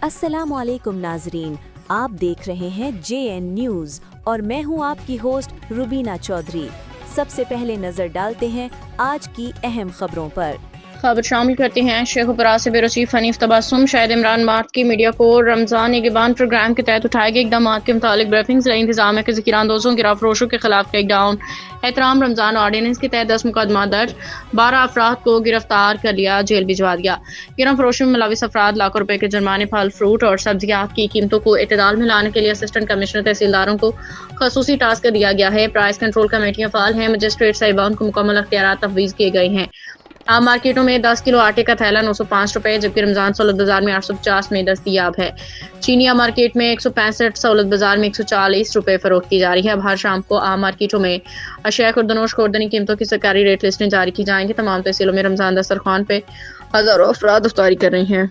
अस्सलामु अलैकुम नाजरीन, आप देख रहे हैं JN न्यूज़ और मैं हूं आपकी होस्ट रुबीना चौधरी। सबसे पहले नजर डालते हैं आज की अहम खबरों पर। खबर शामिल करते हैं। शेख उपरा से बेरसीफ हनीफ तबस्सुम, शाहिद इमरान मार्ट की मीडिया को रमजान निगहबान प्रोग्राम के तहत उठाए गए इकदाम के मुतालिक ब्रीफिंग्स रही। इंतजाम है कि ज़िक्र-अंदोज़ों गिरफ्तार फरोशों के खिलाफ टेकडाउन एहतराम रमजान ऑर्डिनेंस के तहत 10 मुकदमा दर्ज, 12 अफराद को गिरफ्तार कर लिया, जेल भिजवा दिया। गिरफ्तार फरोशों में मुलविस अफराद लाखों रुपए के जुर्माने, फल फ्रूट और सब्जियात की कीमतों को एतदाल में लाने के लिए असिस्टेंट कमिश्नर तहसीलदारों को खसूसी टास्क दिया गया है। प्राइस कंट्रोल कमेटियां फाल हैं। मजिस्ट्रेट साहिबान को मुकम्मल अख्तियारात तफवीज़ किए गए हैं। आम मार्केटों में 10 किलो आटे का थैला 905 रुपए, जबकि रमजान सहूलत बाजार में 850 में दस्तयाब है। चीनिया मार्केट में 165, सहूलत बाजार में 140 रुपए फरोख्त की जा रही है। अब हर शाम को आम मार्केटों में अशिया खुर्दनोश खोर्दनी कीमतों की सरकारी रेट लिस्टें जारी की जाएंगी। तमाम तहसीलों में रमजान दस्तरखान पे हजारों अफराद इफ्तारी कर रहे हैं।